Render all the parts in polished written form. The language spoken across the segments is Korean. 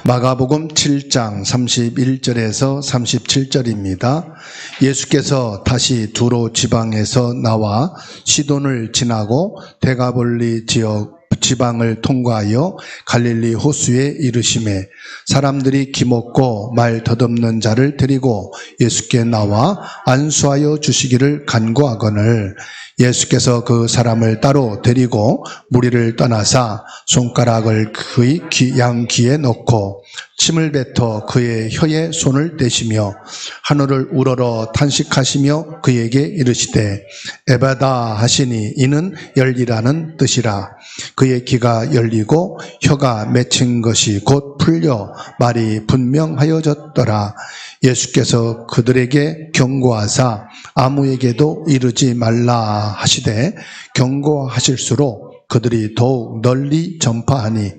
마가복음 7장 31절에서 37절입니다. 예수께서 다시 두로 지방에서 나와 시돈을 지나고 데가볼리 지역 지방을 통과하여 갈릴리 호수에 이르시매 사람들이 기먹고 말 덧없는 자를 데리고 예수께 나와 안수하여 주시기를 간구하거늘 예수께서 그 사람을 따로 데리고 무리를 떠나사 손가락을 그의 양귀에 넣고 침을 뱉어 그의 혀에 손을 대시며 하늘을 우러러 탄식하시며 그에게 이르시되 에바다 하시니 이는 열리라는 뜻이라. 그의 귀가 열리고 혀가 맺힌 것이 곧 풀려 말이 분명하여졌더라. 예수께서 그들에게 경고하사 아무에게도 이르지 말라 하시되 경고하실수록 그들이 더욱 널리 전파하니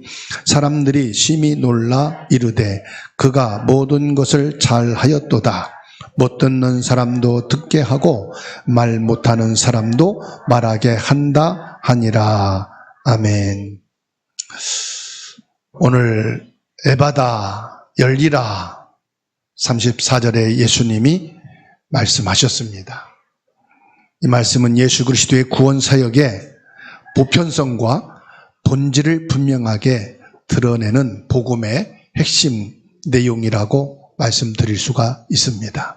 사람들이 심히 놀라 이르되 그가 모든 것을 잘하였도다. 못 듣는 사람도 듣게 하고 말 못하는 사람도 말하게 한다 하니라. 아멘. 오늘 에바다 열리라 34절에 예수님이 말씀하셨습니다. 이 말씀은 예수 그리스도의 구원 사역의 보편성과 본질을 분명하게 드러내는 복음의 핵심 내용이라고 말씀드릴 수가 있습니다.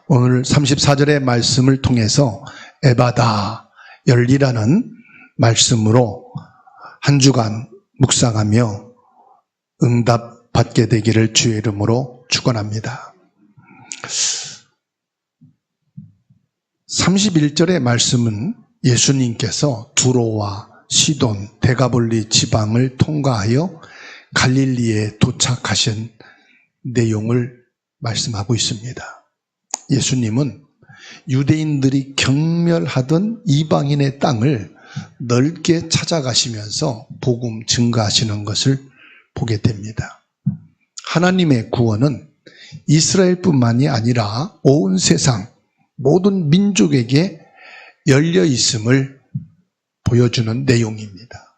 오늘 34절의 말씀을 통해서 에바다 열리라는 말씀으로 한 주간 묵상하며 응답받게 되기를 주의 이름으로 축원합니다. 31절의 말씀은 예수님께서 두로와 시돈, 데가볼리 지방을 통과하여 갈릴리에 도착하신 내용을 말씀하고 있습니다. 예수님은 유대인들이 경멸하던 이방인의 땅을 넓게 찾아가시면서 복음 증거하시는 것을 보게 됩니다. 하나님의 구원은 이스라엘뿐만이 아니라 온 세상 모든 민족에게 열려 있음을 보여주는 내용입니다.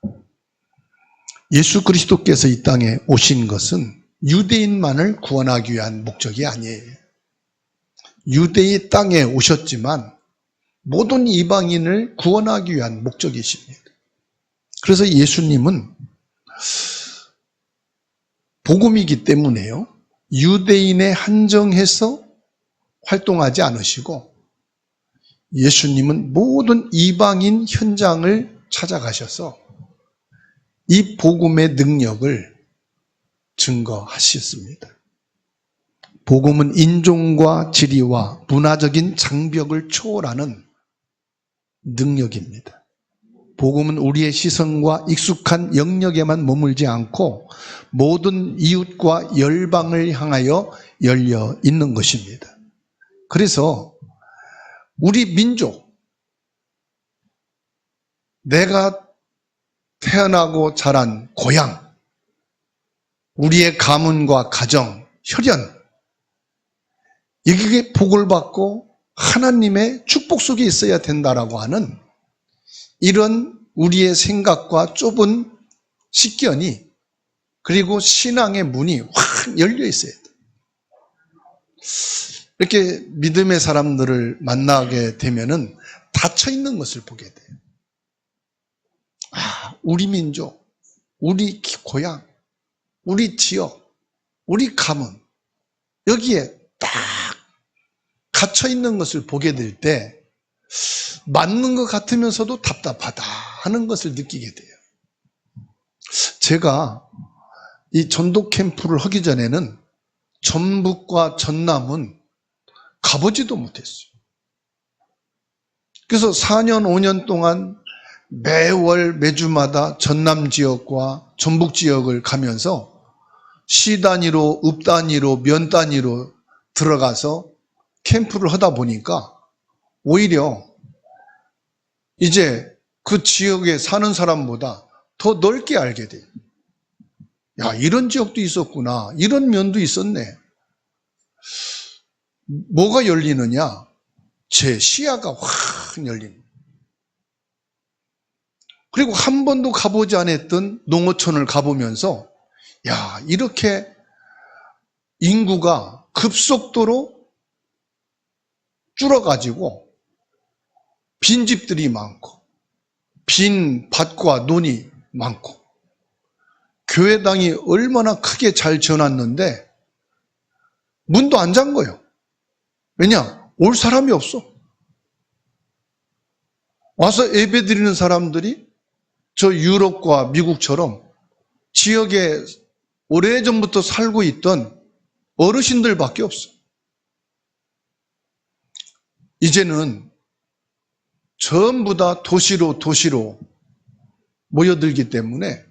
예수 그리스도께서 이 땅에 오신 것은 유대인만을 구원하기 위한 목적이 아니에요. 유대의 땅에 오셨지만 모든 이방인을 구원하기 위한 목적이십니다. 그래서 예수님은 복음이기 때문에요, 유대인에 한정해서 활동하지 않으시고 예수님은 모든 이방인 현장을 찾아가셔서 이 복음의 능력을 증거하셨습니다. 복음은 인종과 지리와 문화적인 장벽을 초월하는 능력입니다. 복음은 우리의 시선과 익숙한 영역에만 머물지 않고 모든 이웃과 열방을 향하여 열려 있는 것입니다. 그래서 우리 민족, 내가 태어나고 자란 고향, 우리의 가문과 가정, 혈연, 여기에 복을 받고 하나님의 축복 속에 있어야 된다라고 하는 이런 우리의 생각과 좁은 식견이, 그리고 신앙의 문이 확 열려 있어야 돼요. 이렇게 믿음의 사람들을 만나게 되면은 닫혀 있는 것을 보게 돼요. 우리 민족, 우리 고향, 우리 지역, 우리 가문, 여기에 딱 갇혀 있는 것을 보게 될 때 맞는 것 같으면서도 답답하다 하는 것을 느끼게 돼요. 제가 이 전도 캠프를 하기 전에는 전북과 전남은 가보지도 못했어요. 그래서 4년, 5년 동안 매월 매주마다 전남 지역과 전북 지역을 가면서 시 단위로, 읍 단위로, 면 단위로 들어가서 캠프를 하다 보니까 오히려 이제 그 지역에 사는 사람보다 더 넓게 알게 돼요. 야, 이런 지역도 있었구나. 이런 면도 있었네. 뭐가 열리느냐? 제 시야가 확 열립니다. 그리고 한 번도 가보지 않았던 농어촌을 가보면서 야, 이렇게 인구가 급속도로 줄어가지고 빈집들이 많고 빈 밭과 논이 많고 교회당이 얼마나 크게 잘 지어놨는데 문도 안 잠궈요. 왜냐? 올 사람이 없어. 와서 예배드리는 사람들이 저 유럽과 미국처럼 지역에 오래전부터 살고 있던 어르신들밖에 없어. 이제는 전부 다 도시로 모여들기 때문에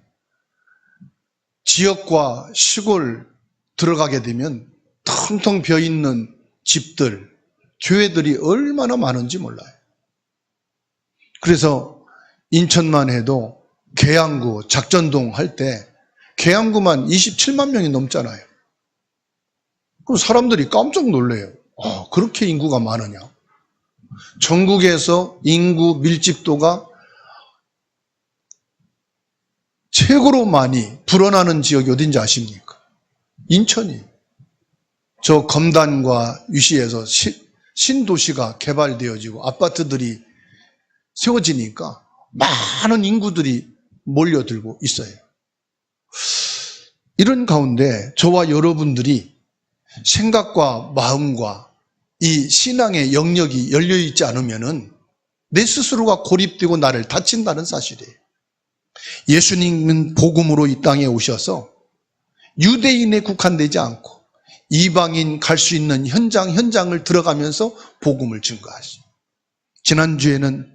지역과 시골 들어가게 되면 텅텅 비어있는 집들, 교회들이 얼마나 많은지 몰라요. 그래서 인천만 해도 계양구, 작전동 할 때 계양구만 27만 명이 넘잖아요. 그럼 사람들이 깜짝 놀래요. 그렇게 인구가 많으냐. 전국에서 인구 밀집도가 최고로 많이 불어나는 지역이 어딘지 아십니까? 인천이. 저 검단과 유시에서 신도시가 개발되어지고 아파트들이 세워지니까 많은 인구들이 몰려들고 있어요. 이런 가운데 저와 여러분들이 생각과 마음과 이 신앙의 영역이 열려있지 않으면은 내 스스로가 고립되고 나를 다친다는 사실이에요. 예수님은 복음으로 이 땅에 오셔서 유대인에 국한되지 않고 이방인 갈 수 있는 현장을 들어가면서 복음을 증거하시죠. 지난주에는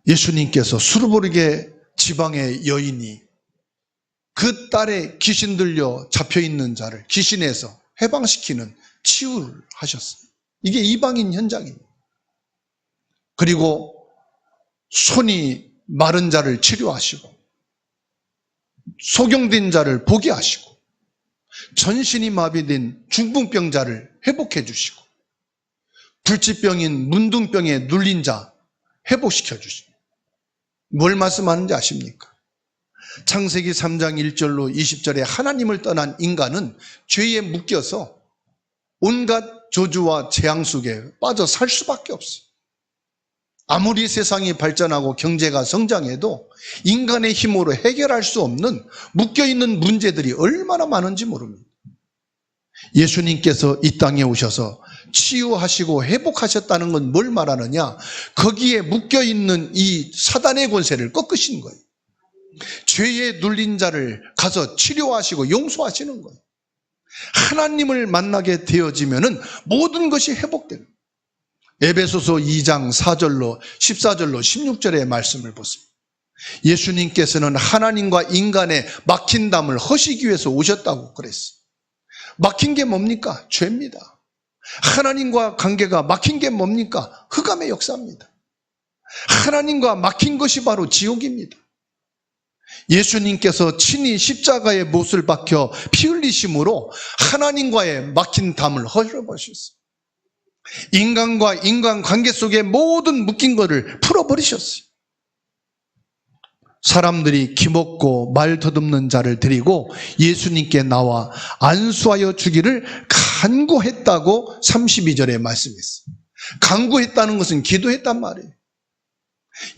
예수님께서 수르보르게 지방의 여인이 그 딸의 귀신 들려 잡혀있는 자를 귀신에서 해방시키는 치유를 하셨어요. 이게 이방인 현장입니다. 그리고 손이 마른 자를 치료하시고 소경된 자를 보게 하시고 전신이 마비된 중풍병자를 회복해 주시고 불치병인 문둥병에 눌린 자 회복시켜 주시고 뭘 말씀하는지 아십니까? 창세기 3장 1절로 20절에 하나님을 떠난 인간은 죄에 묶여서 온갖 저주와 재앙 속에 빠져 살 수밖에 없어요. 아무리 세상이 발전하고 경제가 성장해도 인간의 힘으로 해결할 수 없는 묶여있는 문제들이 얼마나 많은지 모릅니다. 예수님께서 이 땅에 오셔서 치유하시고 회복하셨다는 건 뭘 말하느냐? 거기에 묶여있는 이 사단의 권세를 꺾으신 거예요. 죄에 눌린 자를 가서 치료하시고 용서하시는 거예요. 하나님을 만나게 되어지면은 모든 것이 회복됩니다. 에베소서 2장 4절로 14절로 16절의 말씀을 보세요. 예수님께서는 하나님과 인간의 막힌 담을 허시기 위해서 오셨다고 그랬어요. 막힌 게 뭡니까? 죄입니다. 하나님과 관계가 막힌 게 뭡니까? 흑암의 역사입니다. 하나님과 막힌 것이 바로 지옥입니다. 예수님께서 친히 십자가의 못을 박혀 피 흘리심으로 하나님과의 막힌 담을 헐어버리셨어요. 인간과 인간 관계 속에 모든 묶인 것을 풀어버리셨어요. 사람들이 기먹고 말 더듬는 자를 데리고 예수님께 나와 안수하여 주기를 간구했다고 32절에 말씀했어요. 간구했다는 것은 기도했단 말이에요.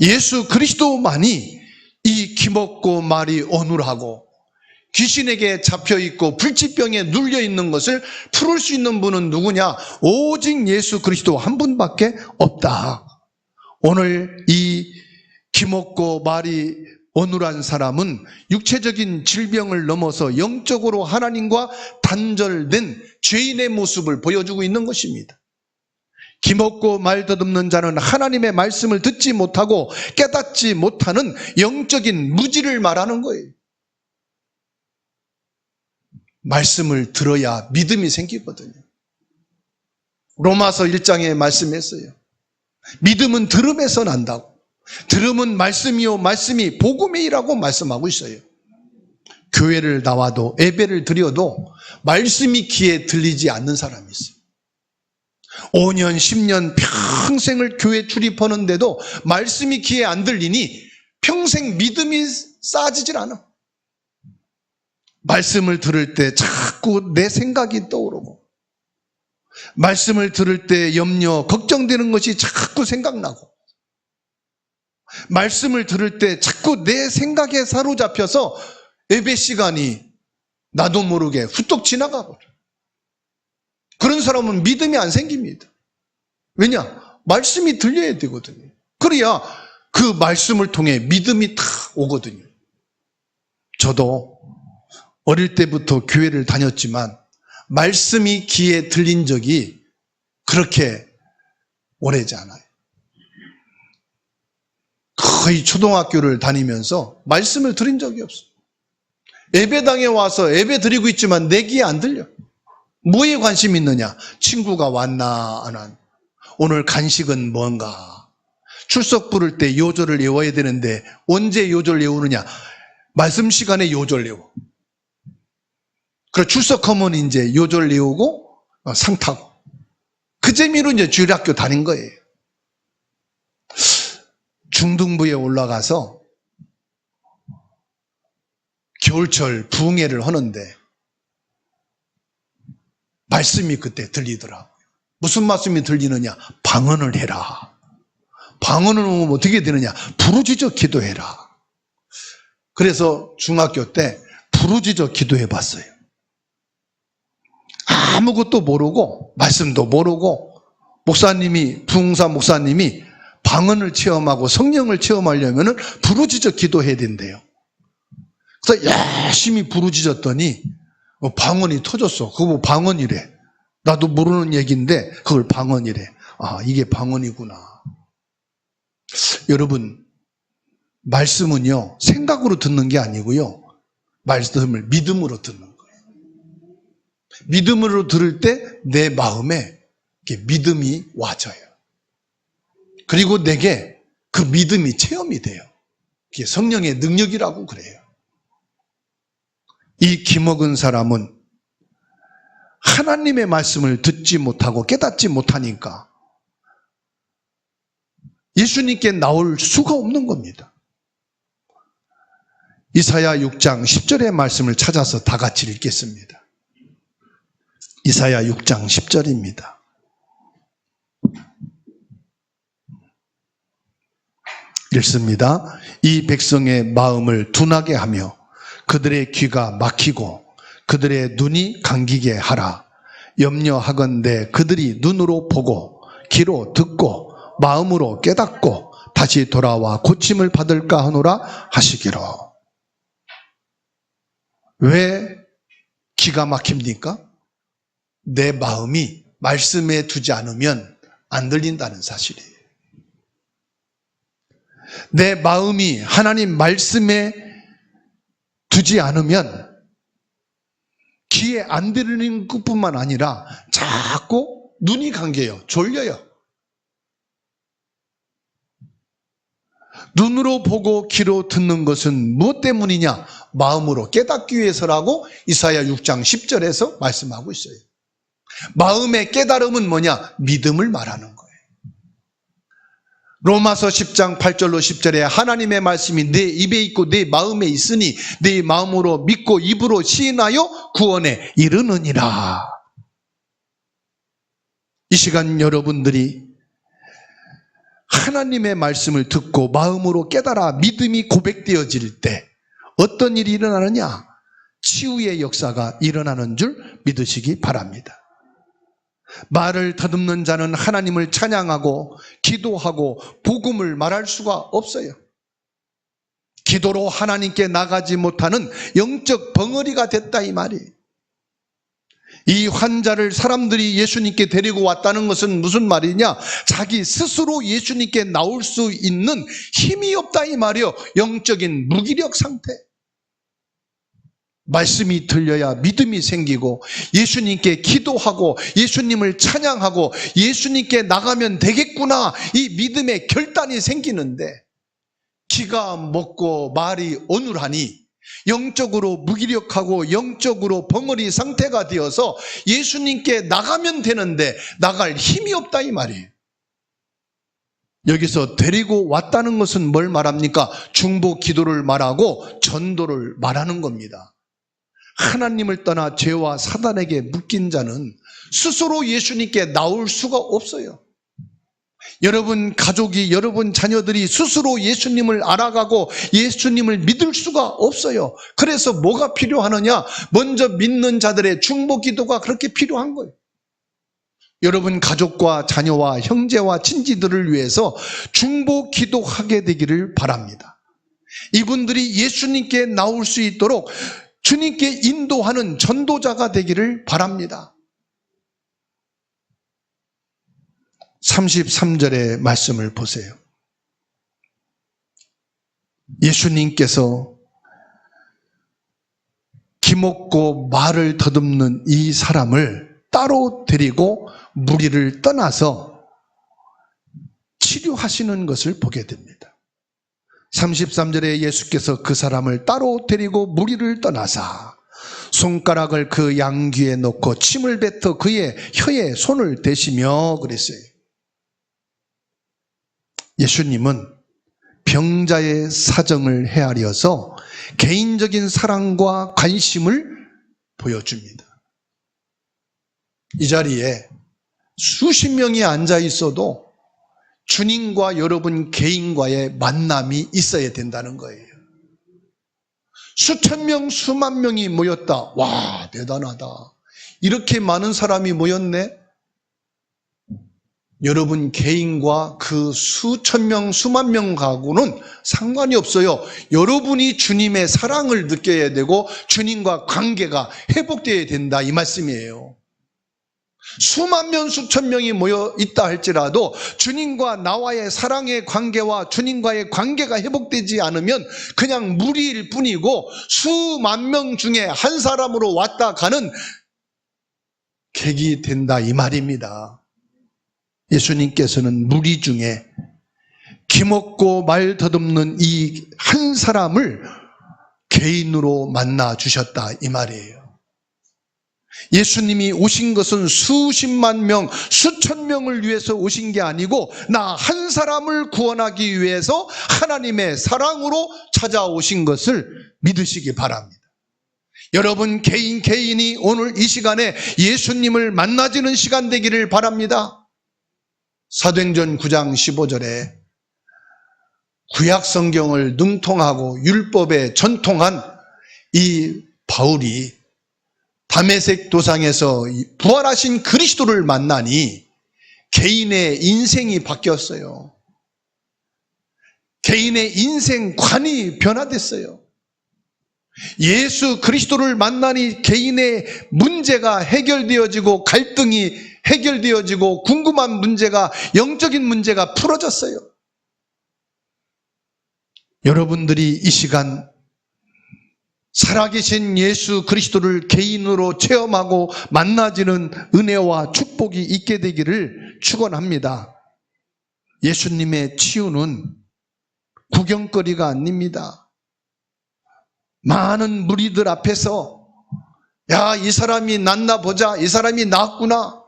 예수 그리스도만이 이 기먹고 말이 어눌하고 귀신에게 잡혀있고 불치병에 눌려있는 것을 풀을 수 있는 분은 누구냐? 오직 예수 그리스도 한 분밖에 없다. 오늘 이 기먹고 말이 어눌한 사람은 육체적인 질병을 넘어서 영적으로 하나님과 단절된 죄인의 모습을 보여주고 있는 것입니다. 기먹고 말 더듬는 자는 하나님의 말씀을 듣지 못하고 깨닫지 못하는 영적인 무지를 말하는 거예요. 말씀을 들어야 믿음이 생기거든요. 로마서 1장에 말씀했어요. 믿음은 들음에서 난다고. 들음은 말씀이요 말씀이 복음이라고 말씀하고 있어요. 교회를 나와도 예배를 드려도 말씀이 귀에 들리지 않는 사람이 있어요. 5년 10년 평생을 교회 출입하는데도 말씀이 귀에 안 들리니 평생 믿음이 쌓아지질 않아. 말씀을 들을 때 자꾸 내 생각이 떠오르고, 말씀을 들을 때 염려, 걱정되는 것이 자꾸 생각나고, 말씀을 들을 때 자꾸 내 생각에 사로잡혀서 예배 시간이 나도 모르게 훌떡 지나가고, 그런 사람은 믿음이 안 생깁니다. 왜냐? 말씀이 들려야 되거든요. 그래야 그 말씀을 통해 믿음이 다 오거든요. 저도 어릴 때부터 교회를 다녔지만 말씀이 귀에 들린 적이 그렇게 오래지 않아요. 거의 초등학교를 다니면서 말씀을 들은 적이 없어요. 예배당에 와서 예배 드리고 있지만 내 귀에 안 들려. 뭐에 관심이 있느냐? 친구가 왔나 안 왔나? 오늘 간식은 뭔가? 출석 부를 때 요절을 외워야 되는데 언제 요절 외우느냐? 말씀 시간에 요절 외워. 그래 출석하면 이제 요절 외우고 상 타고. 그 재미로 이제 주일학교 다닌 거예요. 중등부에 올라가서 겨울철 부흥회를 하는데 말씀이 그때 들리더라고요. 무슨 말씀이 들리느냐? 방언을 해라. 방언을 하면 어떻게 되느냐? 부르짖어 기도해라. 그래서 중학교 때 부르짖어 기도해 봤어요. 아무것도 모르고 말씀도 모르고 부흥사 목사님이 방언을 체험하고 성령을 체험하려면 부르짖어 기도해야 된대요. 그래서 열심히 부르짖었더니 방언이 터졌어. 그거 방언이래. 나도 모르는 얘기인데 그걸 방언이래. 아, 이게 방언이구나. 여러분, 말씀은요 생각으로 듣는 게 아니고요, 말씀을 믿음으로 듣는 거예요. 믿음으로 들을 때 내 마음에 믿음이 와져요. 그리고 내게 그 믿음이 체험이 돼요. 그게 성령의 능력이라고 그래요. 이 김옥은 사람은 하나님의 말씀을 듣지 못하고 깨닫지 못하니까 예수님께 나올 수가 없는 겁니다. 이사야 6장 10절의 말씀을 찾아서 다 같이 읽겠습니다. 이사야 6장 10절입니다. 읽습니다. 이 백성의 마음을 둔하게 하며 그들의 귀가 막히고 그들의 눈이 감기게 하라. 염려하건대 그들이 눈으로 보고 귀로 듣고 마음으로 깨닫고 다시 돌아와 고침을 받을까 하노라 하시기로. 왜 기가 막힙니까? 내 마음이 말씀에 두지 않으면 안 들린다는 사실이에요. 내 마음이 하나님 말씀에 두지 않으면 귀에 안 들리는 것뿐만 아니라 자꾸 눈이 감겨요. 졸려요. 눈으로 보고 귀로 듣는 것은 무엇 때문이냐? 마음으로 깨닫기 위해서라고 이사야 6장 10절에서 말씀하고 있어요. 마음의 깨달음은 뭐냐? 믿음을 말하는 거예요. 로마서 10장 8절로 10절에 하나님의 말씀이 내 입에 있고 내 마음에 있으니 내 마음으로 믿고 입으로 시인하여 구원에 이르느니라. 이 시간 여러분들이 하나님의 말씀을 듣고 마음으로 깨달아 믿음이 고백되어질 때 어떤 일이 일어나느냐? 치유의 역사가 일어나는 줄 믿으시기 바랍니다. 말을 더듬는 자는 하나님을 찬양하고 기도하고 복음을 말할 수가 없어요. 기도로 하나님께 나가지 못하는 영적 벙어리가 됐다 이 말이에요. 이 환자를 사람들이 예수님께 데리고 왔다는 것은 무슨 말이냐? 자기 스스로 예수님께 나올 수 있는 힘이 없다 이 말이에요. 영적인 무기력 상태. 말씀이 들려야 믿음이 생기고 예수님께 기도하고 예수님을 찬양하고 예수님께 나가면 되겠구나, 이 믿음의 결단이 생기는데 기가 먹고 말이 어눌하니 영적으로 무기력하고 영적으로 벙어리 상태가 되어서 예수님께 나가면 되는데 나갈 힘이 없다 이 말이에요. 여기서 데리고 왔다는 것은 뭘 말합니까? 중보 기도를 말하고 전도를 말하는 겁니다. 하나님을 떠나 죄와 사단에게 묶인 자는 스스로 예수님께 나올 수가 없어요. 여러분 가족이, 여러분 자녀들이 스스로 예수님을 알아가고 예수님을 믿을 수가 없어요. 그래서 뭐가 필요하느냐? 먼저 믿는 자들의 중보 기도가 그렇게 필요한 거예요. 여러분 가족과 자녀와 형제와 친지들을 위해서 중보 기도하게 되기를 바랍니다. 이분들이 예수님께 나올 수 있도록 주님께 인도하는 전도자가 되기를 바랍니다. 33절의 말씀을 보세요. 예수님께서 기먹고 말을 더듬는 이 사람을 따로 데리고 무리를 떠나서 치료하시는 것을 보게 됩니다. 33절에 예수께서 그 사람을 따로 데리고 무리를 떠나사 손가락을 그 양귀에 놓고 침을 뱉어 그의 혀에 손을 대시며 그랬어요. 예수님은 병자의 사정을 헤아려서 개인적인 사랑과 관심을 보여줍니다. 이 자리에 수십 명이 앉아 있어도 주님과 여러분 개인과의 만남이 있어야 된다는 거예요. 수천 명, 수만 명이 모였다. 와, 대단하다. 이렇게 많은 사람이 모였네. 여러분 개인과 그 수천 명, 수만 명하고는 상관이 없어요. 여러분이 주님의 사랑을 느껴야 되고 주님과 관계가 회복되어야 된다, 이 말씀이에요. 수만 명, 수천 명이 모여 있다 할지라도 주님과 나와의 사랑의 관계와 주님과의 관계가 회복되지 않으면 그냥 무리일 뿐이고 수만 명 중에 한 사람으로 왔다 가는 객이 된다, 이 말입니다. 예수님께서는 무리 중에 기먹고 말 더듬는 이 한 사람을 개인으로 만나 주셨다, 이 말이에요. 예수님이 오신 것은 수십만 명, 수천 명을 위해서 오신 게 아니고 나 한 사람을 구원하기 위해서 하나님의 사랑으로 찾아오신 것을 믿으시기 바랍니다. 여러분 개인이 오늘 이 시간에 예수님을 만나지는 시간 되기를 바랍니다. 사도행전 9장 15절에 구약 성경을 능통하고 율법에 전통한 이 바울이 다메섹 도상에서 부활하신 그리스도를 만나니 개인의 인생이 바뀌었어요. 개인의 인생관이 변화됐어요. 예수 그리스도를 만나니 개인의 문제가 해결되어지고 갈등이 해결되어지고 궁금한 문제가, 영적인 문제가 풀어졌어요. 여러분들이 이 시간 살아계신 예수 그리스도를 개인으로 체험하고 만나지는 은혜와 축복이 있게 되기를 축원합니다. 예수님의 치유는 구경거리가 아닙니다. 많은 무리들 앞에서 야, 이 사람이 낫나 보자, 이 사람이 낫구나.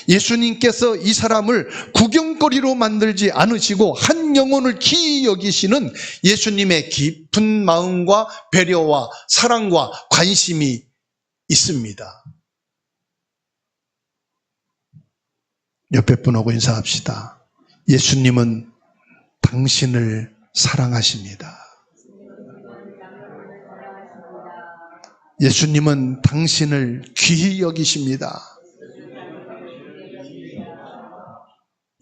예수님께서 이 사람을 구경거리로 만들지 않으시고 한 영혼을 귀히 여기시는 예수님의 깊은 마음과 배려와 사랑과 관심이 있습니다. 옆에 분하고 인사합시다. 예수님은 당신을 사랑하십니다. 예수님은 당신을 귀히 여기십니다.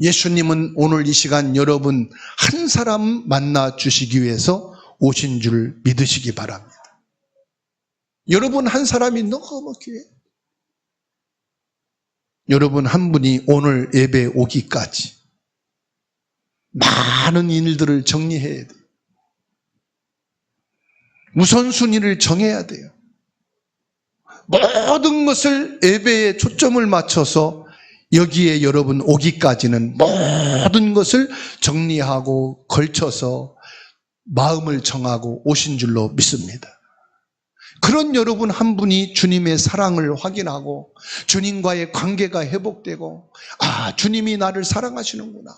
예수님은 오늘 이 시간 여러분 한 사람 만나 주시기 위해서 오신 줄 믿으시기 바랍니다. 여러분 한 사람이 너무 귀해요. 여러분 한 분이 오늘 예배 오기까지 많은 일들을 정리해야 돼요. 우선순위를 정해야 돼요. 모든 것을 예배에 초점을 맞춰서 여기에 여러분 오기까지는 모든 것을 정리하고 걸쳐서 마음을 정하고 오신 줄로 믿습니다. 그런 여러분 한 분이 주님의 사랑을 확인하고 주님과의 관계가 회복되고 아, 주님이 나를 사랑하시는구나.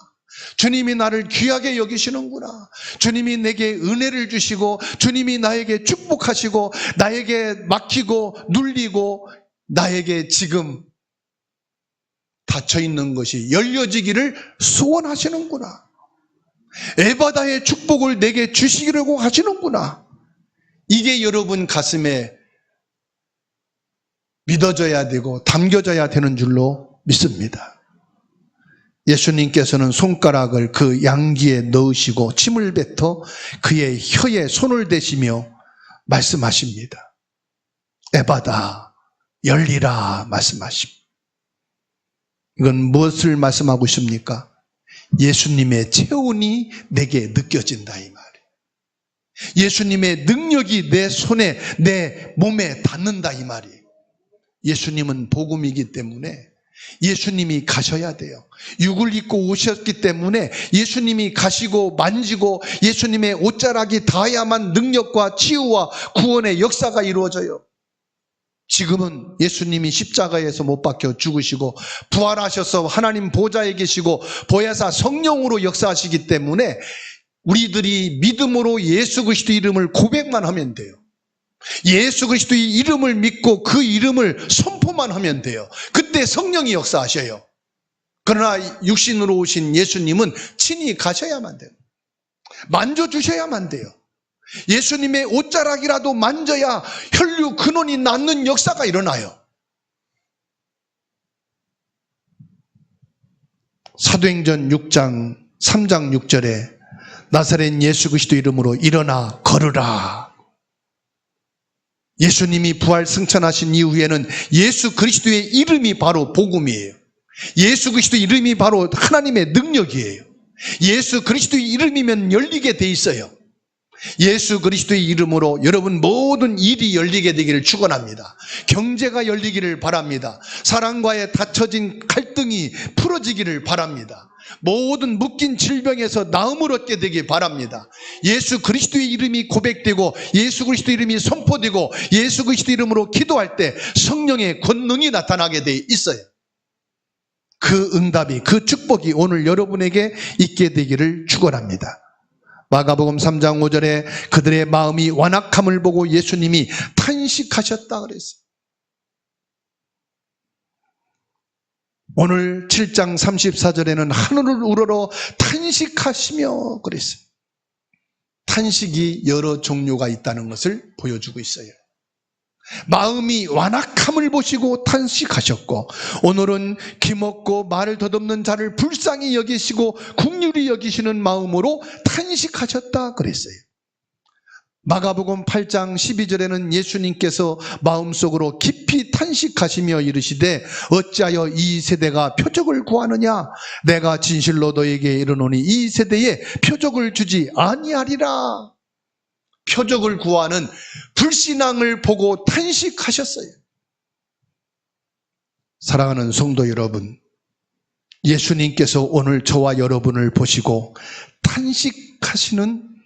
주님이 나를 귀하게 여기시는구나. 주님이 내게 은혜를 주시고 주님이 나에게 축복하시고 나에게 막히고 눌리고 나에게 지금 닫혀있는 것이 열려지기를 소원하시는구나. 에바다의 축복을 내게 주시려고 하시는구나. 이게 여러분 가슴에 믿어져야 되고 담겨져야 되는 줄로 믿습니다. 예수님께서는 손가락을 그 양귀에 넣으시고 침을 뱉어 그의 혀에 손을 대시며 말씀하십니다. 에바다 열리라 말씀하십니다. 이건 무엇을 말씀하고 있습니까? 예수님의 체온이 내게 느껴진다 이 말이에요. 예수님의 능력이 내 손에 내 몸에 닿는다 이 말이에요. 예수님은 복음이기 때문에 예수님이 가셔야 돼요. 육을 입고 오셨기 때문에 예수님이 가시고 만지고 예수님의 옷자락이 닿아야만 능력과 치유와 구원의 역사가 이루어져요. 지금은 예수님이 십자가에서 못 박혀 죽으시고 부활하셔서 하나님 보좌에 계시고 보혜사 성령으로 역사하시기 때문에 우리들이 믿음으로 예수 그리스도의 이름을 고백만 하면 돼요. 예수 그리스도의 이름을 믿고 그 이름을 선포만 하면 돼요. 그때 성령이 역사하셔요. 그러나 육신으로 오신 예수님은 친히 가셔야만 돼요. 만져주셔야만 돼요. 예수님의 옷자락이라도 만져야 혈류 근원이 낫는 역사가 일어나요. 사도행전 6장 3장 6절에 나사렛 예수 그리스도 이름으로 일어나 걸으라. 예수님이 부활 승천하신 이후에는 예수 그리스도의 이름이 바로 복음이에요. 예수 그리스도의 이름이 바로 하나님의 능력이에요. 예수 그리스도의 이름이면 열리게 돼 있어요. 예수 그리스도의 이름으로 여러분 모든 일이 열리게 되기를 축원합니다. 경제가 열리기를 바랍니다. 사랑과의 닫혀진 갈등이 풀어지기를 바랍니다. 모든 묶인 질병에서 나음을 얻게 되길 바랍니다. 예수 그리스도의 이름이 고백되고 예수 그리스도의 이름이 선포되고 예수 그리스도의 이름으로 기도할 때 성령의 권능이 나타나게 돼 있어요. 그 응답이, 그 축복이 오늘 여러분에게 있게 되기를 축원합니다. 마가복음 3장 5절에 그들의 마음이 완악함을 보고 예수님이 탄식하셨다 그랬어요. 오늘 7장 34절에는 하늘을 우러러 탄식하시며 그랬어요. 탄식이 여러 종류가 있다는 것을 보여주고 있어요. 마음이 완악함을 보시고 탄식하셨고, 오늘은 기먹고 말을 더듬는 자를 불쌍히 여기시고 긍휼히 여기시는 마음으로 탄식하셨다 그랬어요. 마가복음 8장 12절에는 예수님께서 마음속으로 깊이 탄식하시며 이르시되 어찌하여 이 세대가 표적을 구하느냐? 내가 진실로 너에게 이르노니 이 세대에 표적을 주지 아니하리라. 표적을 구하는 불신앙을 보고 탄식하셨어요. 사랑하는 성도 여러분, 예수님께서 오늘 저와 여러분을 보시고 탄식하시는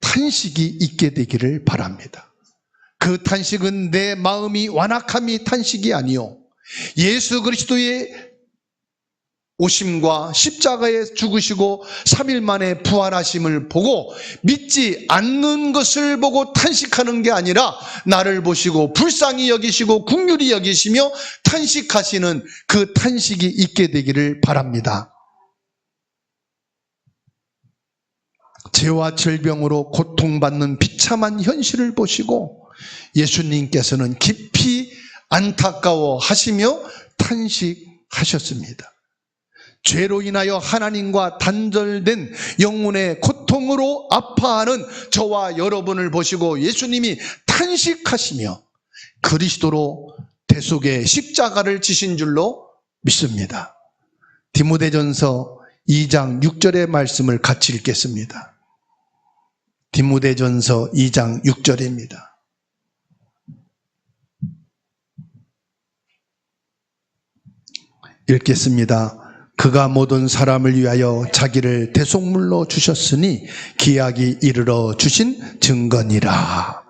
탄식이 있게 되기를 바랍니다. 그 탄식은 내 마음이 완악함이 탄식이 아니요, 예수 그리스도의 오심과 십자가에 죽으시고 3일 만에 부활하심을 보고 믿지 않는 것을 보고 탄식하는 게 아니라 나를 보시고 불쌍히 여기시고 긍휼히 여기시며 탄식하시는 그 탄식이 있게 되기를 바랍니다. 죄와 질병으로 고통받는 비참한 현실을 보시고 예수님께서는 깊이 안타까워하시며 탄식하셨습니다. 죄로 인하여 하나님과 단절된 영혼의 고통으로 아파하는 저와 여러분을 보시고 예수님이 탄식하시며 그리스도로 대속의 십자가를 지신 줄로 믿습니다. 디모데전서 2장 6절의 말씀을 같이 읽겠습니다. 디모데전서 2장 6절입니다. 읽겠습니다. 그가 모든 사람을 위하여 자기를 대속물로 주셨으니 기약이 이르러 주신 증거니라.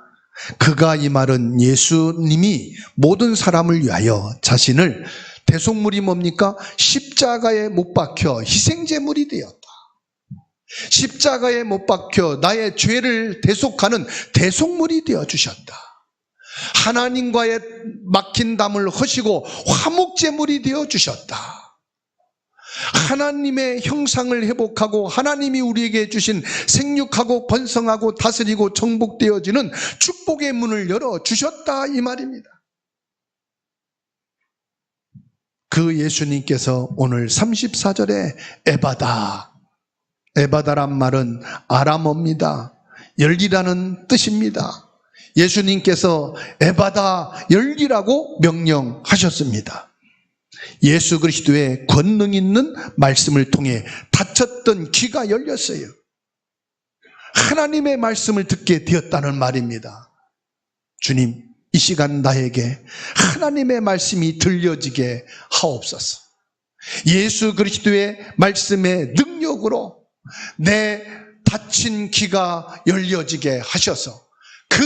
그가, 이 말은 예수님이 모든 사람을 위하여 자신을 대속물이 뭡니까? 십자가에 못 박혀 희생제물이 되었다. 십자가에 못 박혀 나의 죄를 대속하는 대속물이 되어주셨다. 하나님과의 막힌 담을 허시고 화목제물이 되어주셨다. 하나님의 형상을 회복하고 하나님이 우리에게 주신 생육하고 번성하고 다스리고 정복되어지는 축복의 문을 열어주셨다 이 말입니다. 그 예수님께서 오늘 34절에 에바다란 말은 아람어입니다. 열리라는 뜻입니다. 예수님께서 에바다 열리라고 명령하셨습니다. 예수 그리스도의 권능 있는 말씀을 통해 닫혔던 귀가 열렸어요. 하나님의 말씀을 듣게 되었다는 말입니다. 주님, 이 시간 나에게 하나님의 말씀이 들려지게 하옵소서. 예수 그리스도의 말씀의 능력으로 내 닫힌 귀가 열려지게 하셔서 그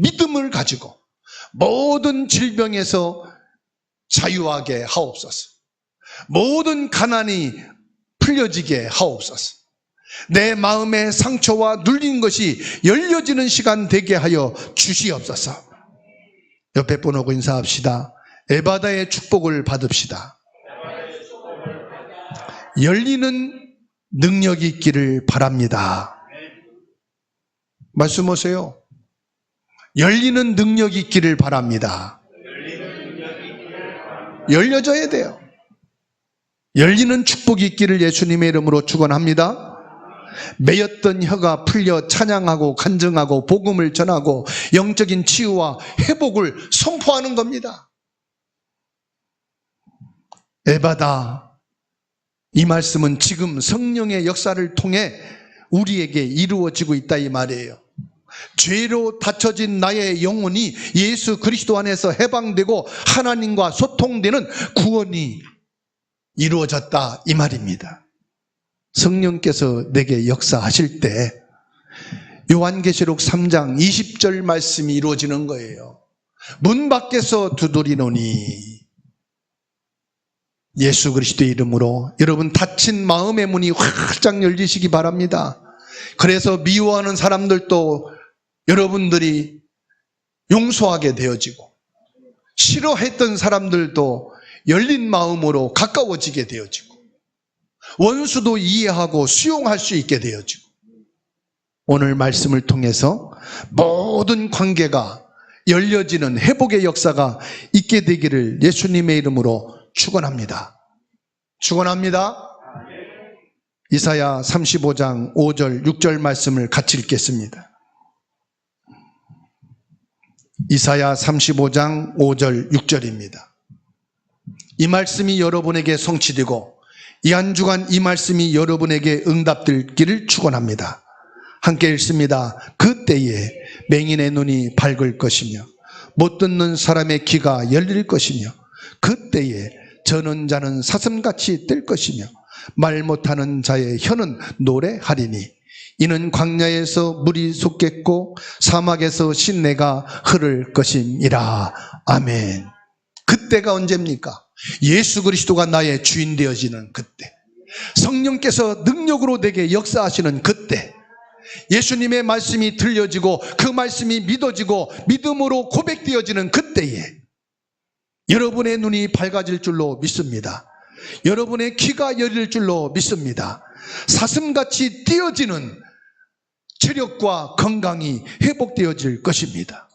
믿음을 가지고 모든 질병에서 자유하게 하옵소서. 모든 가난이 풀려지게 하옵소서. 내 마음의 상처와 눌린 것이 열려지는 시간 되게 하여 주시옵소서. 옆에 분하고 인사합시다. 에바다의 축복을 받읍시다. 열리는 능력이 있기를 바랍니다. 말씀하세요. 열리는 능력이 있기를 바랍니다. 열려져야 돼요. 열리는 축복이 있기를 예수님의 이름으로 축원합니다. 매였던 혀가 풀려 찬양하고 간증하고 복음을 전하고 영적인 치유와 회복을 선포하는 겁니다. 에바다, 이 말씀은 지금 성령의 역사를 통해 우리에게 이루어지고 있다 이 말이에요. 죄로 닫혀진 나의 영혼이 예수 그리스도 안에서 해방되고 하나님과 소통되는 구원이 이루어졌다 이 말입니다. 성령께서 내게 역사하실 때 요한계시록 3장 20절 말씀이 이루어지는 거예요. 문 밖에서 두드리노니. 예수 그리스도의 이름으로 여러분 닫힌 마음의 문이 활짝 열리시기 바랍니다. 그래서 미워하는 사람들도 여러분들이 용서하게 되어지고 싫어했던 사람들도 열린 마음으로 가까워지게 되어지고 원수도 이해하고 수용할 수 있게 되어지고 오늘 말씀을 통해서 모든 관계가 열려지는 회복의 역사가 있게 되기를 예수님의 이름으로 축원합니다. 축원합니다. 이사야 35장 5절 6절 말씀을 같이 읽겠습니다. 이사야 35장 5절 6절입니다. 이 말씀이 여러분에게 성취되고 이 한 주간 이 말씀이 여러분에게 응답되기를 축원합니다. 함께 읽습니다. 그때에 맹인의 눈이 밝을 것이며 못 듣는 사람의 귀가 열릴 것이며 그때에 저는 자는 사슴같이 뜰 것이며 말 못하는 자의 혀는 노래하리니 이는 광야에서 물이 솟겠고 사막에서 신내가 흐를 것임이라. 아멘. 그때가 언제입니까? 예수 그리스도가 나의 주인 되어지는 그때, 성령께서 능력으로 내게 역사하시는 그때, 예수님의 말씀이 들려지고 그 말씀이 믿어지고 믿음으로 고백되어지는 그때에 여러분의 눈이 밝아질 줄로 믿습니다. 여러분의 귀가 열릴 줄로 믿습니다. 사슴같이 뛰어지는 체력과 건강이 회복되어질 것입니다.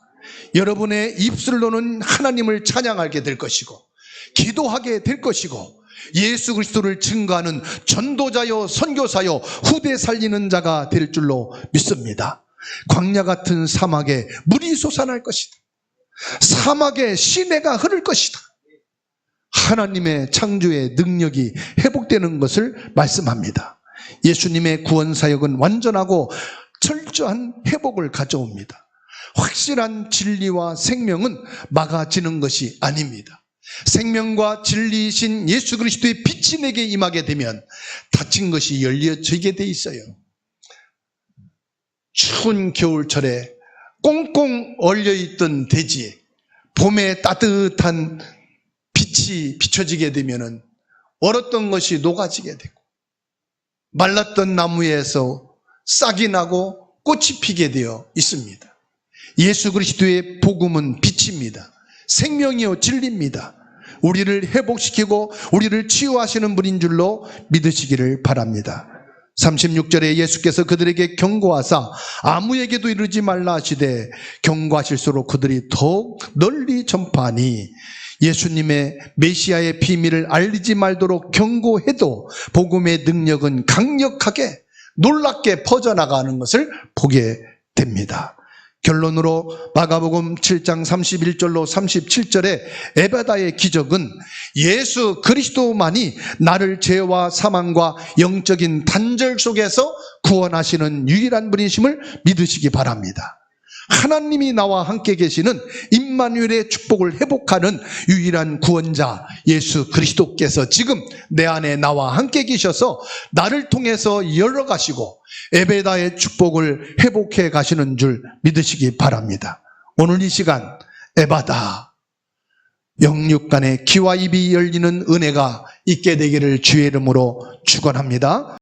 여러분의 입술로는 하나님을 찬양하게 될 것이고 기도하게 될 것이고 예수 그리스도를 증거하는 전도자요 선교사요 후대 살리는 자가 될 줄로 믿습니다. 광야 같은 사막에 물이 솟아날 것이다. 사막에 시내가 흐를 것이다. 하나님의 창조의 능력이 회복되는 것을 말씀합니다. 예수님의 구원 사역은 완전하고 철저한 회복을 가져옵니다. 확실한 진리와 생명은 막아지는 것이 아닙니다. 생명과 진리이신 예수 그리스도의 빛이 내게 임하게 되면 닫힌 것이 열려지게 돼 있어요. 추운 겨울철에 꽁꽁 얼려있던 대지에 봄의 따뜻한 빛이 빛이 비춰지게 되면은 얼었던 것이 녹아지게 되고 말랐던 나무에서 싹이 나고 꽃이 피게 되어 있습니다. 예수 그리스도의 복음은 빛입니다. 생명이요 진리입니다. 우리를 회복시키고 우리를 치유하시는 분인 줄로 믿으시기를 바랍니다. 36절에 예수께서 그들에게 경고하사 아무에게도 이르지 말라 하시되 경고하실수록 그들이 더욱 널리 전파하니 예수님의 메시아의 비밀을 알리지 말도록 경고해도 복음의 능력은 강력하게 놀랍게 퍼져나가는 것을 보게 됩니다. 결론으로 마가복음 7장 31절로 37절의 에베다의 기적은 예수 그리스도만이 나를 죄와 사망과 영적인 단절 속에서 구원하시는 유일한 분이심을 믿으시기 바랍니다. 하나님이 나와 함께 계시는 임마누엘의 축복을 회복하는 유일한 구원자 예수 그리스도께서 지금 내 안에 나와 함께 계셔서 나를 통해서 열어가시고 에베다의 축복을 회복해 가시는 줄 믿으시기 바랍니다. 오늘 이 시간 에바다 영육간의 귀와 입이 열리는 은혜가 있게 되기를 주의 이름으로 축원합니다.